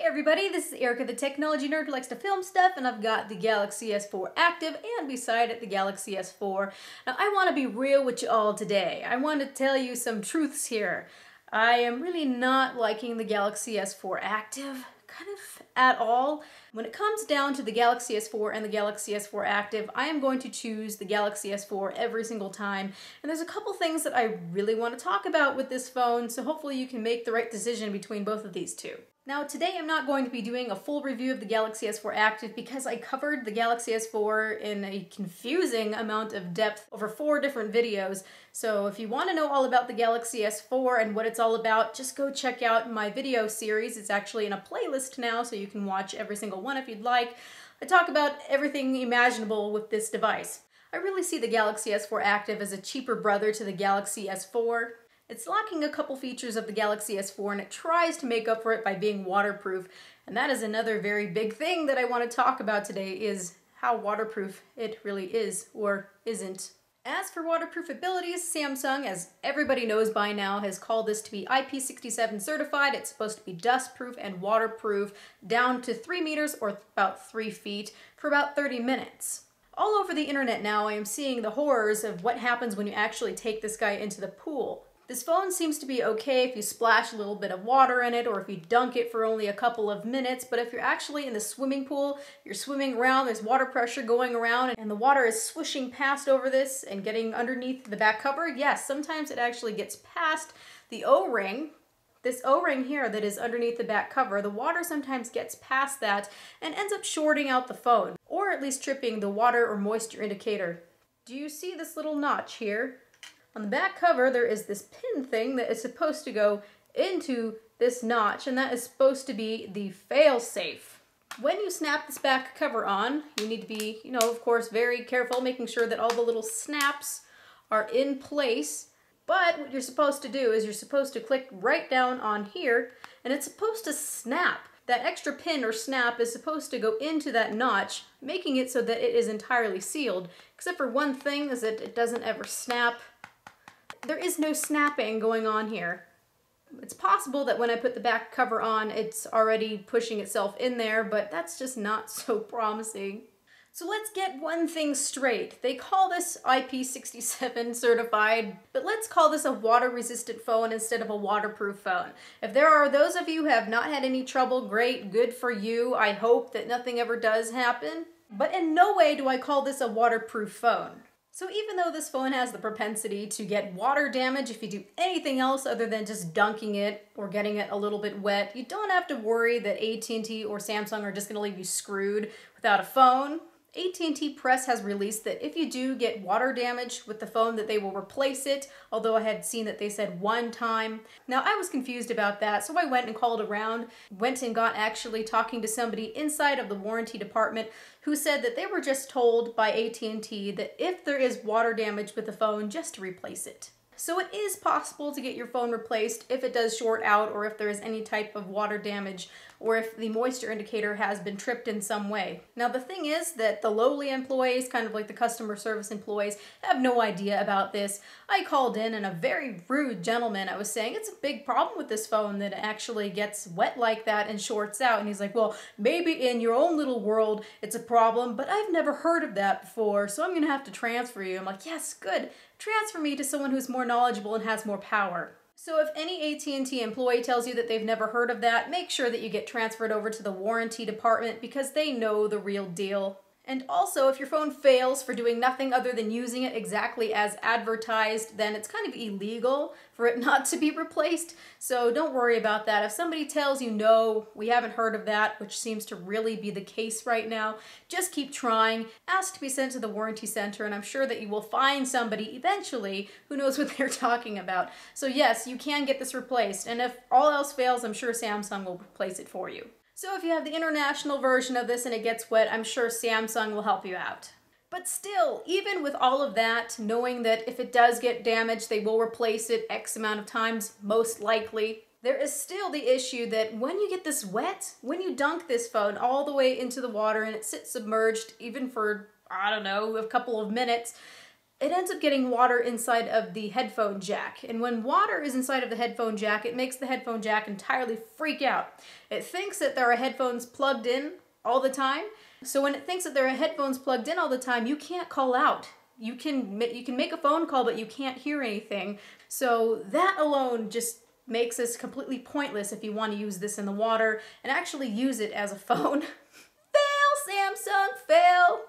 Everybody, this is Erica, the technology nerd who likes to film stuff, and I've got the Galaxy S4 active and beside it the Galaxy S4. Now I want to be real with you all today. I want to tell you some truths here. I am really not liking the Galaxy S4 active, kind of at all. When it comes down to the Galaxy S4 and the Galaxy S4 active, I am going to choose the Galaxy S4 every single time. And there's a couple things that I really want to talk about with this phone, so hopefully you can make the right decision between both of these two. Now today I'm not going to be doing a full review of the Galaxy S4 Active because I covered the Galaxy S4 in a confusing amount of depth over 4 different videos. So if you want to know all about the Galaxy S4 and what it's all about, just go check out my video series. It's actually in a playlist now, so you can watch every single one if you'd like. I talk about everything imaginable with this device. I really see the Galaxy S4 Active as a cheaper brother to the Galaxy S4. It's lacking a couple features of the Galaxy S4 and it tries to make up for it by being waterproof. And that is another very big thing that I want to talk about today, is how waterproof it really is or isn't. As for waterproof abilities, Samsung, as everybody knows by now, has called this to be IP67 certified. It's supposed to be dustproof and waterproof down to 3 meters or about 3 feet for about 30 minutes. All over the internet now I am seeing the horrors of what happens when you actually take this guy into the pool. This phone seems to be okay if you splash a little bit of water in it or if you dunk it for only a couple of minutes, but if you're actually in the swimming pool, you're swimming around, there's water pressure going around, and the water is swishing past over this and getting underneath the back cover, yes, sometimes it actually gets past the O-ring. This O-ring here that is underneath the back cover, the water sometimes gets past that and ends up shorting out the phone, or at least tripping the water or moisture indicator. Do you see this little notch here? On the back cover, there is this pin thing that is supposed to go into this notch, and that is supposed to be the fail-safe. When you snap this back cover on, you need to be, of course, very careful, making sure that all the little snaps are in place. But what you're supposed to do is you're supposed to click right down on here, and it's supposed to snap. That extra pin or snap is supposed to go into that notch, making it so that it is entirely sealed. Except for one thing, is that it doesn't ever snap. There is no snapping going on here. It's possible that when I put the back cover on, it's already pushing itself in there, but that's just not so promising. So let's get one thing straight. They call this IP67 certified, but let's call this a water-resistant phone instead of a waterproof phone. If there are those of you who have not had any trouble, great, good for you. I hope that nothing ever does happen. But in no way do I call this a waterproof phone. So even though this phone has the propensity to get water damage if you do anything else other than just dunking it or getting it a little bit wet, you don't have to worry that AT&T or Samsung are just going to leave you screwed without a phone. AT&T Press has released that if you do get water damage with the phone that they will replace it, although I had seen that they said 1 time. Now I was confused about that, so I went and called around, went and got actually talking to somebody inside of the warranty department who said that they were just told by AT&T that if there is water damage with the phone, just to replace it. So it is possible to get your phone replaced if it does short out or if there is any type of water damage or if the moisture indicator has been tripped in some way. Now the thing is that the lowly employees, kind of like the customer service employees, have no idea about this. I called in and a very rude gentleman, I was saying, it's a big problem with this phone that it actually gets wet like that and shorts out. And he's like, well, maybe in your own little world it's a problem, but I've never heard of that before, so I'm gonna have to transfer you. I'm like, yes, good. Transfer me to someone who's more knowledgeable and has more power. So if any AT&T employee tells you that they've never heard of that, make sure that you get transferred over to the warranty department because they know the real deal. And also, if your phone fails for doing nothing other than using it exactly as advertised, then it's kind of illegal for it not to be replaced. So don't worry about that. If somebody tells you, no, we haven't heard of that, which seems to really be the case right now, just keep trying. Ask to be sent to the warranty center, and I'm sure that you will find somebody eventually who knows what they're talking about. So yes, you can get this replaced. And if all else fails, I'm sure Samsung will replace it for you. So if you have the international version of this and it gets wet, I'm sure Samsung will help you out. But still, even with all of that, knowing that if it does get damaged, they will replace it X amount of times, most likely, there is still the issue that when you get this wet, when you dunk this phone all the way into the water and it sits submerged even for, I don't know, a couple of minutes, it ends up getting water inside of the headphone jack. And when water is inside of the headphone jack, it makes the headphone jack entirely freak out. It thinks that there are headphones plugged in all the time. So when it thinks that there are headphones plugged in all the time, you can't call out. You can make a phone call, but you can't hear anything. So that alone just makes this completely pointless if you want to use this in the water and actually use it as a phone. Fail, Samsung, fail!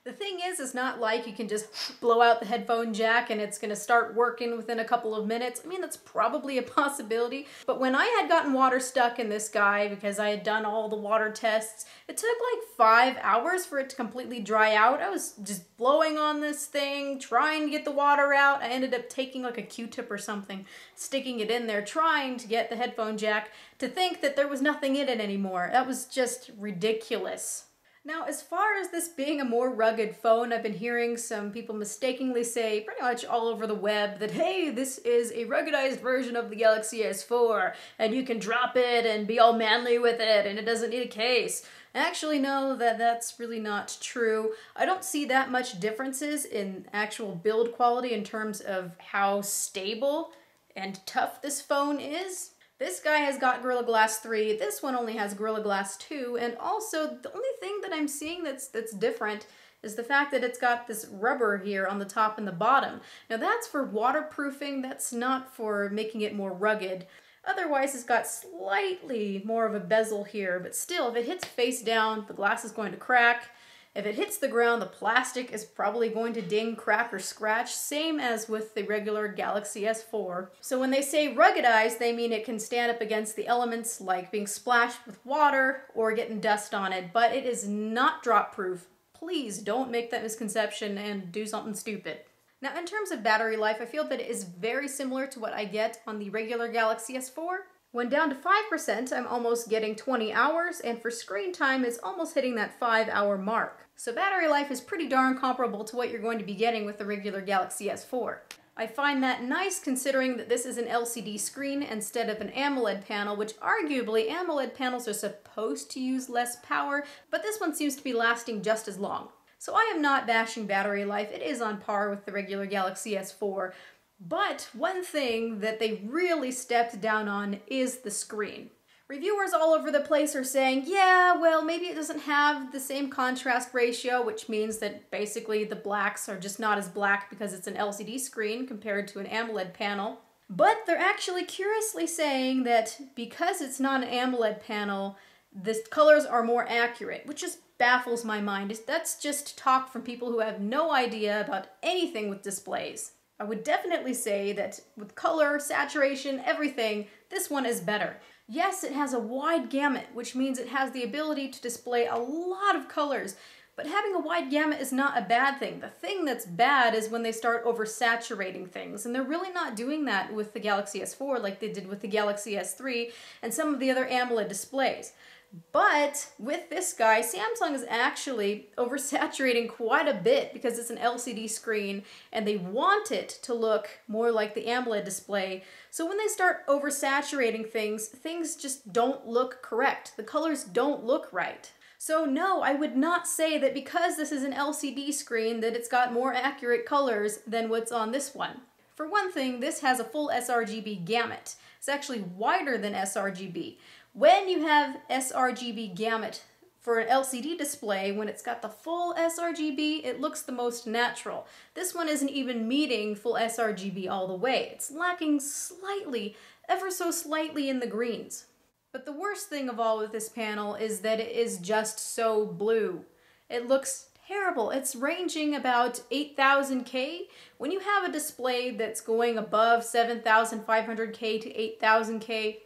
The thing is, it's not like you can just blow out the headphone jack and it's going to start working within a couple of minutes. I mean, that's probably a possibility. But when I had gotten water stuck in this guy, because I had done all the water tests, it took like 5 hours for it to completely dry out. I was just blowing on this thing, trying to get the water out. I ended up taking like a Q-tip or something, sticking it in there, trying to get the headphone jack to think that there was nothing in it anymore. That was just ridiculous. Now, as far as this being a more rugged phone, I've been hearing some people mistakenly say pretty much all over the web that, hey, this is a ruggedized version of the Galaxy S4, and you can drop it and be all manly with it, and it doesn't need a case. Actually, no, that's really not true. I don't see that much differences in actual build quality in terms of how stable and tough this phone is. This guy has got Gorilla Glass 3, this one only has Gorilla Glass 2, and also the only thing that I'm seeing that's different is the fact that it's got this rubber here on the top and the bottom. Now that's for waterproofing, that's not for making it more rugged. Otherwise, it's got slightly more of a bezel here, but still, if it hits face down, the glass is going to crack. If it hits the ground, the plastic is probably going to ding, crack, or scratch, same as with the regular Galaxy S4. So when they say ruggedized, they mean it can stand up against the elements like being splashed with water or getting dust on it, but it is not drop-proof. Please don't make that misconception and do something stupid. Now, in terms of battery life, I feel that it is very similar to what I get on the regular Galaxy S4. When down to 5%, I'm almost getting 20 hours, and for screen time, it's almost hitting that 5-hour mark. So battery life is pretty darn comparable to what you're going to be getting with the regular Galaxy S4. I find that nice considering that this is an LCD screen instead of an AMOLED panel, which arguably AMOLED panels are supposed to use less power, but this one seems to be lasting just as long. So I am not bashing battery life, it is on par with the regular Galaxy S4. But one thing that they really stepped down on is the screen. Reviewers all over the place are saying, yeah, well, maybe it doesn't have the same contrast ratio, which means that basically the blacks are just not as black because it's an LCD screen compared to an AMOLED panel. But they're actually curiously saying that because it's not an AMOLED panel, the colors are more accurate, which just baffles my mind. That's just talk from people who have no idea about anything with displays. I would definitely say that with color, saturation, everything, this one is better. Yes, it has a wide gamut, which means it has the ability to display a lot of colors, but having a wide gamut is not a bad thing. The thing that's bad is when they start oversaturating things, and they're really not doing that with the Galaxy S4 like they did with the Galaxy S3 and some of the other AMOLED displays. But with this guy, Samsung is actually oversaturating quite a bit because it's an LCD screen and they want it to look more like the AMOLED display. So when they start oversaturating things, things just don't look correct. The colors don't look right. So no, I would not say that because this is an LCD screen that it's got more accurate colors than what's on this one. For one thing, this has a full sRGB gamut. It's actually wider than sRGB. When you have sRGB gamut for an LCD display, when it's got the full sRGB, it looks the most natural. This one isn't even meeting full sRGB all the way. It's lacking slightly, ever so slightly in the greens. But the worst thing of all with this panel is that it is just so blue. It looks terrible. It's ranging about 8,000K. When you have a display that's going above 7,500K to 8,000K,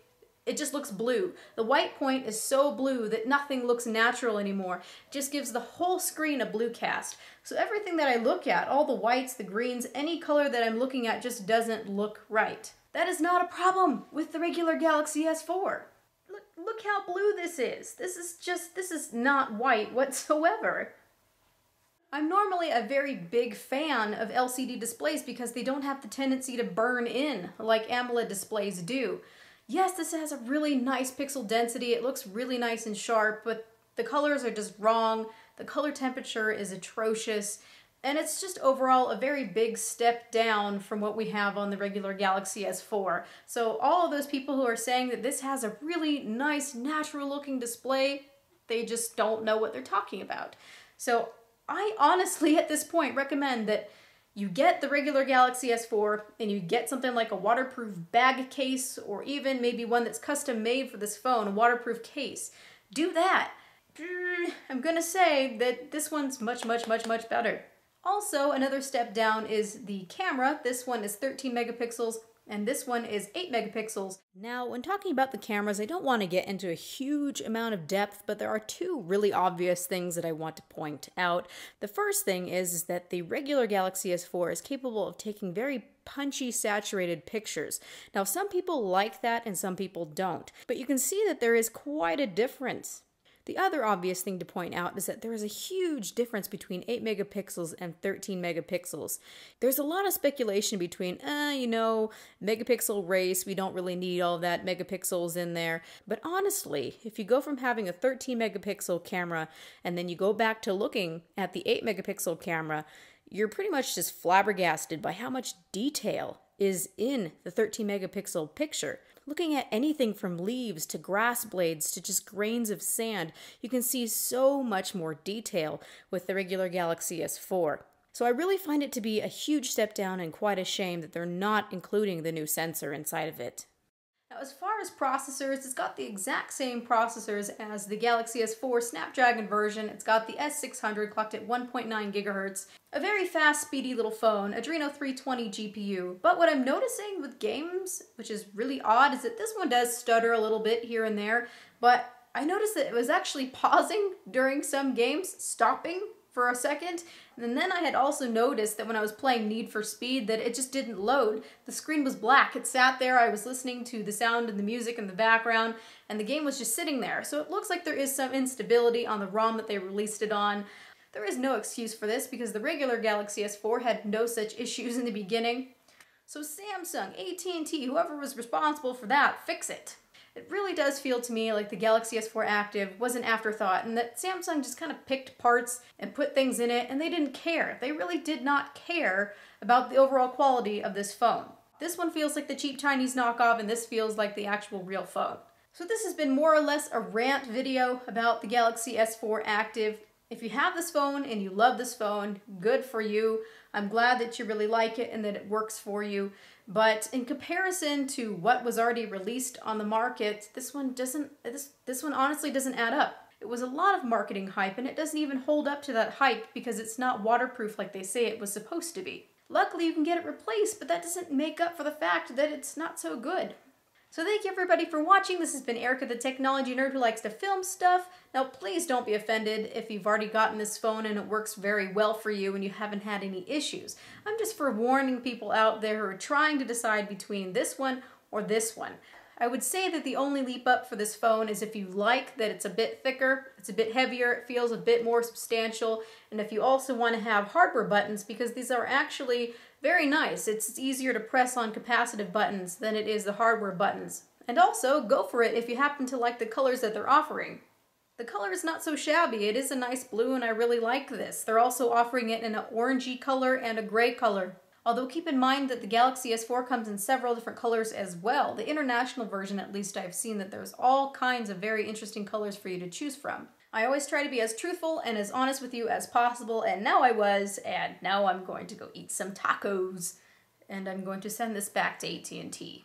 it just looks blue. The white point is so blue that nothing looks natural anymore. It just gives the whole screen a blue cast. So everything that I look at, all the whites, the greens, any color that I'm looking at just doesn't look right. That is not a problem with the regular Galaxy S4. Look how blue this is. This is not white whatsoever. I'm normally a very big fan of LCD displays because they don't have the tendency to burn in like AMOLED displays do. Yes, this has a really nice pixel density, it looks really nice and sharp, but the colors are just wrong, the color temperature is atrocious, And it's just overall a very big step down from what we have on the regular Galaxy S4. So all of those people who are saying that this has a really nice, natural looking display, they just don't know what they're talking about. So I honestly, at this point, recommend that you get the regular Galaxy S4 and you get something like a waterproof bag case, or even maybe one that's custom made for this phone, a waterproof case. Do that. I'm gonna say that this one's much, much, much, much better. Also, another step down is the camera. This one is 13 megapixels and this one is 8 megapixels. Now, when talking about the cameras, I don't want to get into a huge amount of depth, but there are two really obvious things that I want to point out. The first thing is that the regular Galaxy S4 is capable of taking very punchy, saturated pictures. Now, some people like that and some people don't, but you can see that there is quite a difference. The other obvious thing to point out is that there is a huge difference between 8 megapixels and 13 megapixels. There's a lot of speculation between, megapixel race, we don't really need all that megapixels in there. But honestly, if you go from having a 13 megapixel camera and then you go back to looking at the 8 megapixel camera, you're pretty much just flabbergasted by how much detail is in the 13 megapixel picture. Looking at anything from leaves to grass blades to just grains of sand, you can see so much more detail with the regular Galaxy S4. So I really find it to be a huge step down and quite a shame that they're not including the new sensor inside of it. Now, as far as processors, it's got the exact same processors as the Galaxy S4 Snapdragon version. It's got the S600 clocked at 1.9 gigahertz, a very fast, speedy little phone, Adreno 320 GPU. But what I'm noticing with games, which is really odd, is that this one does stutter a little bit here and there, but I noticed that it was actually pausing during some games, stopping for a second, and then I had also noticed that when I was playing Need for Speed that it just didn't load. The screen was black. It sat there, I was listening to the sound and the music in the background, and the game was just sitting there. So it looks like there is some instability on the ROM that they released it on. There is no excuse for this because the regular Galaxy S4 had no such issues in the beginning. So Samsung, AT&T, whoever was responsible for that, fix it. It really does feel to me like the Galaxy S4 Active was an afterthought and that Samsung just kind of picked parts and put things in it and they didn't care. They really did not care about the overall quality of this phone. This one feels like the cheap Chinese knockoff and this feels like the actual real phone. So this has been more or less a rant video about the Galaxy S4 Active. If you have this phone and you love this phone, good for you. I'm glad that you really like it and that it works for you. But in comparison to what was already released on the market, this one honestly doesn't add up. It was a lot of marketing hype and it doesn't even hold up to that hype because it's not waterproof like they say it was supposed to be. Luckily you can get it replaced, but that doesn't make up for the fact that it's not so good. So thank you everybody for watching. This has been Erica, the technology nerd who likes to film stuff. Now please don't be offended if you've already gotten this phone and it works very well for you and you haven't had any issues. I'm just forewarning people out there who are trying to decide between this one or this one. I would say that the only leap up for this phone is if you like that it's a bit thicker, it's a bit heavier, it feels a bit more substantial, and if you also want to have hardware buttons because these are actually very nice. It's easier to press on capacitive buttons than it is the hardware buttons. And also, go for it if you happen to like the colors that they're offering. The color is not so shabby. It is a nice blue and I really like this. They're also offering it in an orangey color and a gray color. Although keep in mind that the Galaxy S4 comes in several different colors as well. The international version, at least, I've seen that there's all kinds of very interesting colors for you to choose from. I always try to be as truthful and as honest with you as possible, and now I was, and now I'm going to go eat some tacos. And I'm going to send this back to AT&T.